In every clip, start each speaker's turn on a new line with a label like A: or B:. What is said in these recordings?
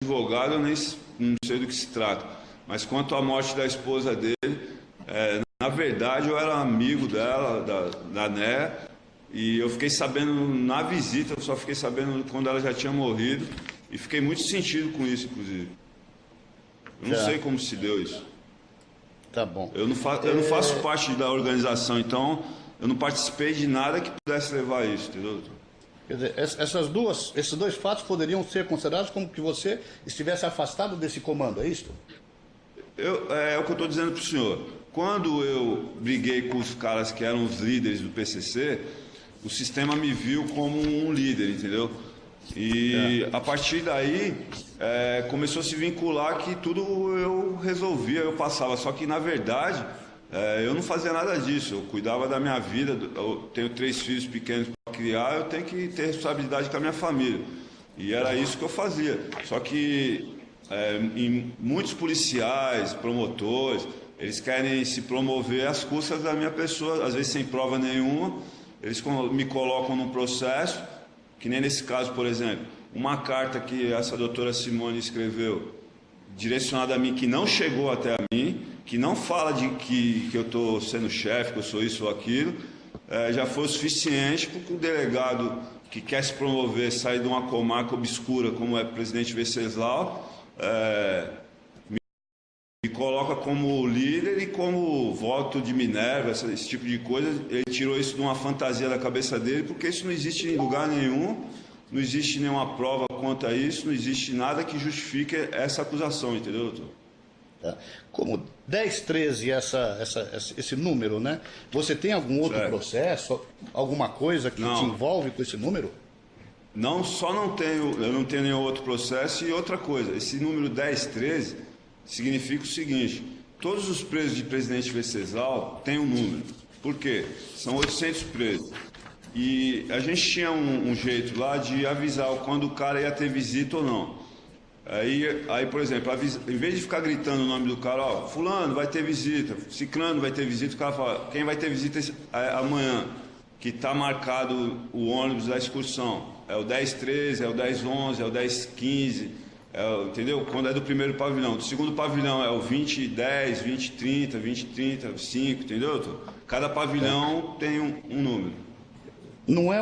A: advogado, eu nem não sei do que se trata. Mas quanto à morte da esposa dele, na verdade eu era amigo dela, da Né, e eu fiquei sabendo na visita, eu só fiquei sabendo quando ela já tinha morrido, e fiquei muito sentido com isso, inclusive. Eu não sei como se deu isso.
B: Tá bom.
A: Eu não faço parte da organização, então eu não participei de nada que pudesse levar a isso, entendeu?
B: Quer dizer, esses dois fatos poderiam ser considerados como que você estivesse afastado desse comando, é isso?
A: É o que eu estou dizendo para o senhor. Quando eu briguei com os caras que eram os líderes do PCC, o sistema me viu como um líder, entendeu? E a partir daí começou a se vincular que tudo eu resolvia, eu passava. Só que na verdade eu não fazia nada disso. Eu cuidava da minha vida. Eu tenho 3 filhos pequenos para criar, eu tenho que ter responsabilidade com a minha família. E era isso que eu fazia. Só que em muitos policiais, promotores, eles querem se promover às custas da minha pessoa, às vezes sem prova nenhuma. Eles me colocam num processo, que nem nesse caso, por exemplo, uma carta que essa doutora Simone escreveu, direcionada a mim, que não chegou até a mim, que não fala de que eu estou sendo chefe, que eu sou isso ou aquilo, já foi o suficiente para que o delegado que quer se promover, sair de uma comarca obscura como é o presidente Venceslau, me coloca como líder e como voto de Minerva, esse tipo de coisa. Ele tirou isso de uma fantasia da cabeça dele, porque isso não existe em lugar nenhum, não existe nenhuma prova quanto a isso, não existe nada que justifique essa acusação, entendeu, doutor?
B: Tá. Como 10, 13, esse número, né? Você tem algum outro processo, alguma coisa que te envolve com esse número?
A: Não, eu não tenho nenhum outro processo. E outra coisa, esse número 10, 13 significa o seguinte: todos os presos de Presidente Venceslau têm um número. Por quê? São 800 presos. E a gente tinha um jeito lá de avisar quando o cara ia ter visita ou não. Aí, por exemplo, em vez de ficar gritando o nome do cara, ó, fulano vai ter visita, ciclano vai ter visita, o cara fala, quem vai ter visita amanhã, que está marcado o ônibus da excursão, é o 1013, é o 1011, é o 1015, entendeu? Quando é do primeiro pavilhão. Do segundo pavilhão é o 2010, 2030, 2030, 5, entendeu, doutor? Cada pavilhão tem um número.
B: Não é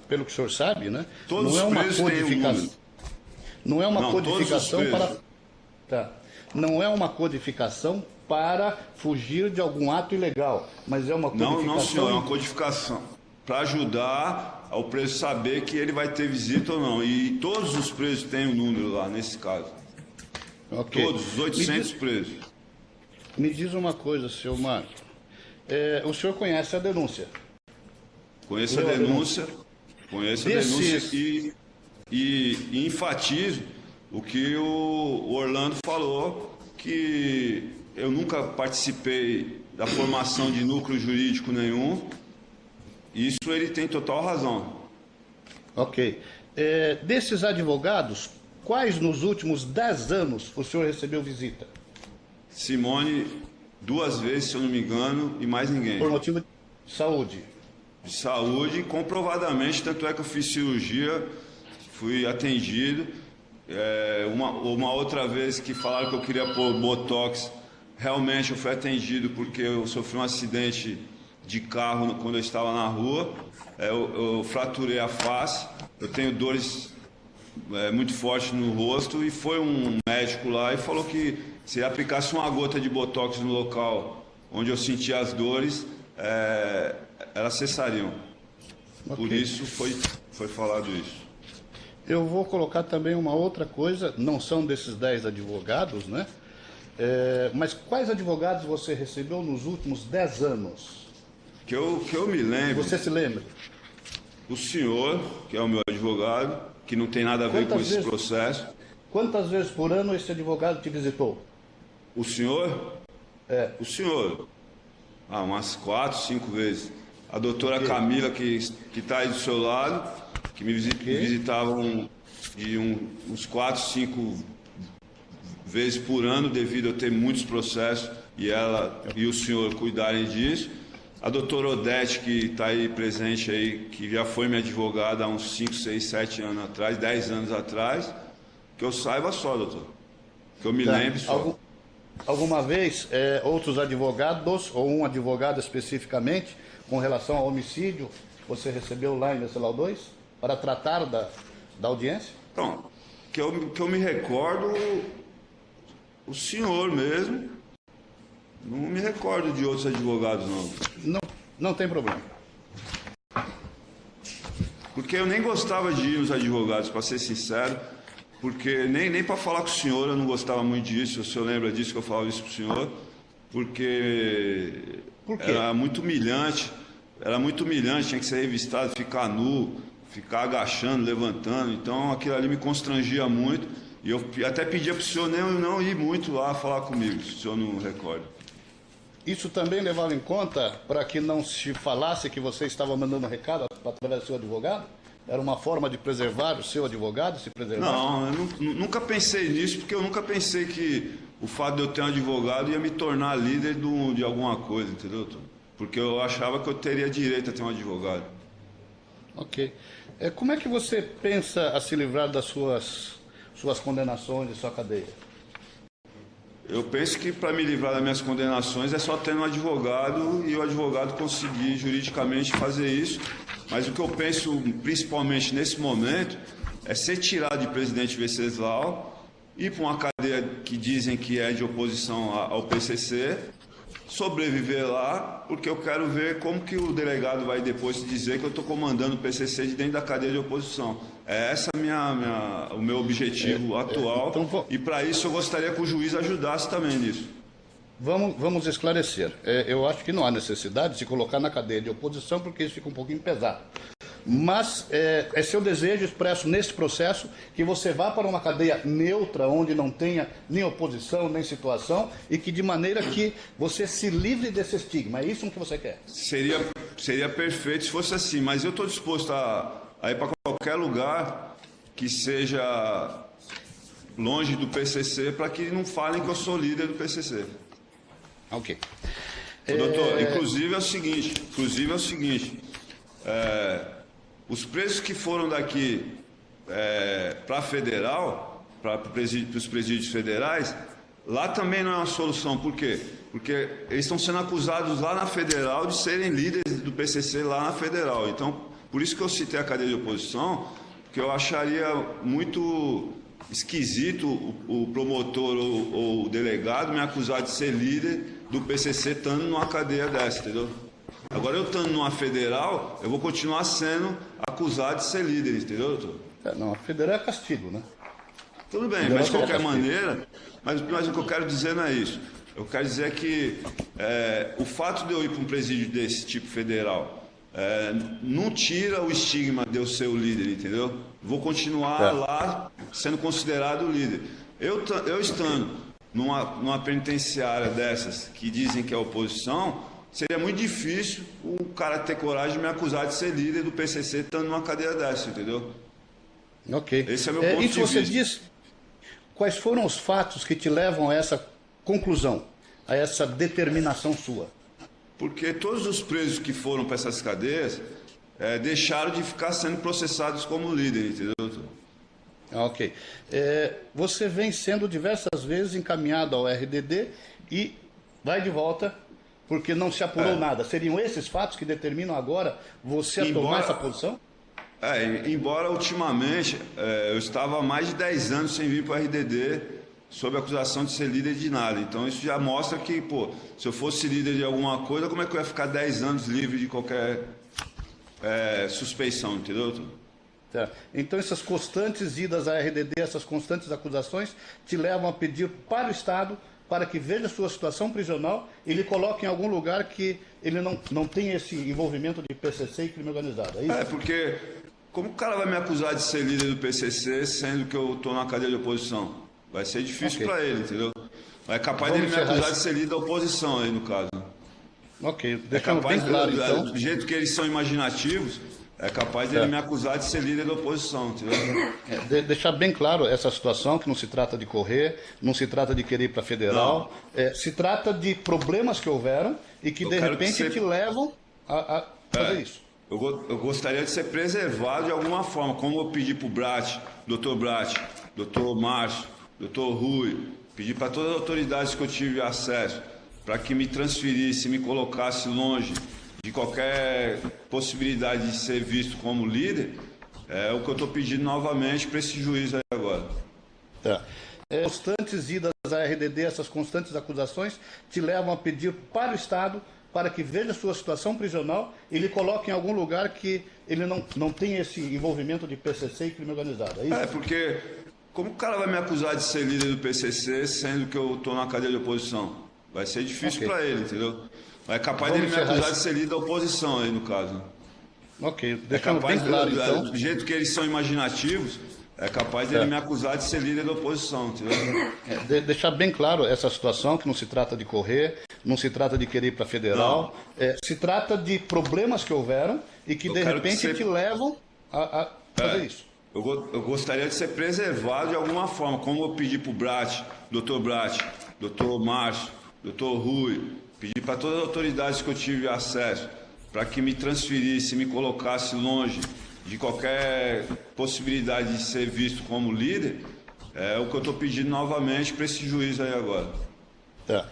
B: pelo que o senhor sabe, né?
A: Todos
B: não é
A: os
B: uma
A: presos têm um número.
B: Não é uma codificação para... Tá. Não é uma codificação para fugir de algum ato ilegal, mas é uma codificação...
A: Não, senhor, é uma codificação para ajudar ao preso saber que ele vai ter visita ou não. E todos os presos têm um número lá, nesse caso.
B: Okay.
A: Todos, os 800 presos.
B: Me diz uma coisa, senhor Marco. O senhor conhece a denúncia?
A: Conheço a denúncia. Conheço a denúncia e enfatizo o que o Orlando falou, que eu nunca participei da formação de núcleo jurídico nenhum. Isso ele tem total razão.
B: Ok. Desses advogados, quais nos últimos 10 anos o senhor recebeu visita?
A: Simone, 2 vezes, se eu não me engano, e mais ninguém.
B: Por motivo de saúde?
A: De saúde, comprovadamente, tanto é que eu fiz cirurgia, fui atendido. Uma outra vez que falaram que eu queria pôr botox, realmente eu fui atendido porque eu sofri um acidente de carro quando eu estava na rua. Eu fraturei a face, eu tenho dores muito fortes no rosto, e foi um médico lá e falou que se aplicasse uma gota de botox no local onde eu sentia as dores, elas cessariam. Okay. Por isso foi falado isso.
B: Eu vou colocar também uma outra coisa, não são desses 10 advogados, né? Mas quais advogados você recebeu nos últimos 10 anos?
A: Que eu me lembro.
B: Você se lembra?
A: O senhor, que é o meu advogado, que não tem nada a ver com esse processo.
B: Quantas vezes por ano esse advogado te visitou?
A: O senhor? O senhor. Umas 4, 5 vezes. A doutora Camila, que está aí do seu lado, que me visitava uns 4, 5 vezes por ano, devido a eu ter muitos processos e ela e o senhor cuidarem disso. A doutora Odete, que está aí presente aí, que já foi minha advogada há uns 5, 6, 7 anos atrás, 10 anos atrás. Que eu saiba só, doutor. Que eu me lembre só.
B: Alguma vez, outros advogados, ou um advogado especificamente, com relação ao homicídio, você recebeu lá em Venceslau 2 para tratar da audiência?
A: Então, que eu me recordo, o senhor mesmo, não me recordo de outros advogados, não.
B: Não tem problema.
A: Porque eu nem gostava de ir nos advogados, para ser sincero, porque nem para falar com o senhor eu não gostava muito disso, o senhor lembra disso que eu falava isso para o senhor, porque
B: Por quê?
A: era muito humilhante, tinha que ser revistado, ficar nu, ficar agachando, levantando, então aquilo ali me constrangia muito, e eu até pedia para o senhor não ir muito lá falar comigo, se o senhor não recorda.
B: Isso também levava em conta para que não se falasse que você estava mandando um recado através do seu advogado? Era uma forma de preservar o seu advogado, se preservar?
A: Não, eu nunca pensei nisso, porque eu nunca pensei que o fato de eu ter um advogado ia me tornar líder de alguma coisa, entendeu, doutor? Porque eu achava que eu teria direito a ter um advogado.
B: Ok. Como é que você pensa a se livrar das suas condenações e sua cadeia?
A: Eu penso que para me livrar das minhas condenações é só ter um advogado e o advogado conseguir juridicamente fazer isso. Mas o que eu penso, principalmente nesse momento, é ser tirado de presidente Venceslau, ir para uma cadeia que dizem que é de oposição ao PCC, sobreviver lá, porque eu quero ver como que o delegado vai depois dizer que eu estou comandando o PCC de dentro da cadeia de oposição. É essa o meu objetivo atual,
B: então,
A: e para isso eu gostaria que o juiz ajudasse também nisso.
B: Vamos esclarecer. Eu acho que não há necessidade de se colocar na cadeia de oposição, porque isso fica um pouquinho pesado. Mas é seu desejo expresso nesse processo que você vá para uma cadeia neutra, onde não tenha nem oposição, nem situação, e que de maneira que você se livre desse estigma. É isso que você quer?
A: Seria perfeito se fosse assim, mas eu estou disposto a ir para qualquer lugar que seja longe do PCC, para que não falem que eu sou líder do PCC.
B: Ok.
A: Doutor, inclusive é o seguinte, os presos que foram daqui para a federal, para os presídios federais, lá também não é uma solução. Por quê? Porque eles estão sendo acusados lá na federal de serem líderes do PCC lá na federal. Então, por isso que eu citei a cadeia de oposição, porque eu acharia muito esquisito o promotor ou o delegado me acusar de ser líder do PCC estando numa cadeia dessa, entendeu? Agora, eu estando numa federal, eu vou continuar sendo acusado de ser líder, entendeu, doutor?
B: Não, a federal é castigo, né?
A: Tudo bem, mas de qualquer maneira, mas o que eu quero dizer não é isso. Eu quero dizer que o fato de eu ir para um presídio desse tipo federal não tira o estigma de eu ser o líder, entendeu? Vou continuar lá sendo considerado o líder. Eu estando numa penitenciária dessas que dizem que é oposição, seria muito difícil o cara ter coragem de me acusar de ser líder do PCC estando numa cadeia dessa, entendeu?
B: Ok.
A: Esse é meu ponto de vista.
B: Você diz quais foram os fatos que te levam a essa conclusão, a essa determinação sua?
A: Porque todos os presos que foram para essas cadeias deixaram de ficar sendo processados como líder, entendeu?
B: Ok. Você vem sendo diversas vezes encaminhado ao RDD e vai de volta porque não se apurou nada. Seriam esses fatos que determinam agora você a tomar essa posição?
A: Embora ultimamente eu estava há mais de 10 anos sem vir para o RDD sob a acusação de ser líder de nada. Então isso já mostra que, se eu fosse líder de alguma coisa, como é que eu ia ficar 10 anos livre de qualquer suspeição, entendeu?
B: Tá. Então essas constantes idas à RDD, essas constantes acusações, te levam a pedir para o Estado para que veja a sua situação prisional e lhe coloque em algum lugar que ele não tenha esse envolvimento de PCC e crime organizado. É isso?
A: Porque como o cara vai me acusar de ser líder do PCC sendo que eu estou na cadeia de oposição? Vai ser difícil para ele, entendeu? É capaz dele me acusar de ser líder da oposição aí, no caso.
B: Ok, deixando bem claro, então.
A: Do jeito que eles são imaginativos, é capaz dele me acusar de ser líder da oposição, entendeu?
B: Deixar bem claro essa situação, que não se trata de correr, não se trata de querer ir para a federal, se trata de problemas que houveram e que, de repente, te levam a fazer isso.
A: Eu gostaria de ser preservado de alguma forma, como eu pedi para o Brat, Dr. Brat, doutor Márcio, doutor Rui, pedi para todas as autoridades que eu tive acesso para que me transferisse, me colocasse longe de qualquer possibilidade de ser visto como líder, é o que eu estou pedindo novamente para esse juiz aí agora.
B: Tá. Constantes idas à RDD, essas constantes acusações, te levam a pedir para o Estado para que veja a sua situação prisional e lhe coloque em algum lugar que ele não tenha esse envolvimento de PCC e crime organizado. É isso?
A: Porque como o cara vai me acusar de ser líder do PCC sendo que eu estou na cadeia de oposição? Vai ser difícil para ele, entendeu? É capaz dele me acusar de ser líder da oposição aí, no caso.
B: Ok,
A: deixando
B: bem claro, então.
A: Do jeito que eles são imaginativos, é capaz dele me acusar de ser líder da oposição, entendeu?
B: Deixar bem claro essa situação, que não se trata de correr, não se trata de querer ir para federal, se trata de problemas que houveram e que, de repente, te levam a fazer isso.
A: Eu gostaria de ser preservado de alguma forma, como eu pedi para o Brat, doutor Márcio, doutor Rui, pedi para todas as autoridades que eu tive acesso para que me transferisse, me colocasse longe de qualquer possibilidade de ser visto como líder, é o que eu estou pedindo novamente para esse juiz aí agora.
B: Tá.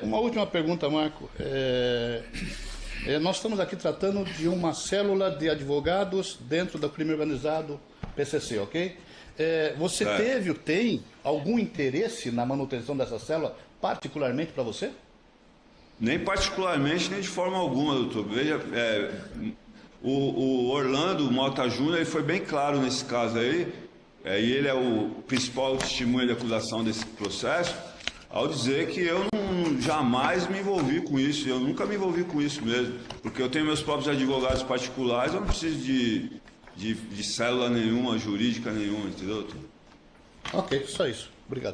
B: Uma última pergunta, Marco. Nós estamos aqui tratando de uma célula de advogados dentro do crime organizado PCC, ok? Você teve ou tem algum interesse na manutenção dessa célula, particularmente para você?
A: Nem particularmente, nem de forma alguma, doutor. Veja, o Orlando Mota Júnior, ele foi bem claro nesse caso aí, e ele é o principal testemunha de acusação desse processo, ao dizer que eu jamais me envolvi com isso, eu nunca me envolvi com isso mesmo, porque eu tenho meus próprios advogados particulares, eu não preciso de célula nenhuma, jurídica nenhuma, entendeu, doutor?
B: Ok, só isso. Obrigado.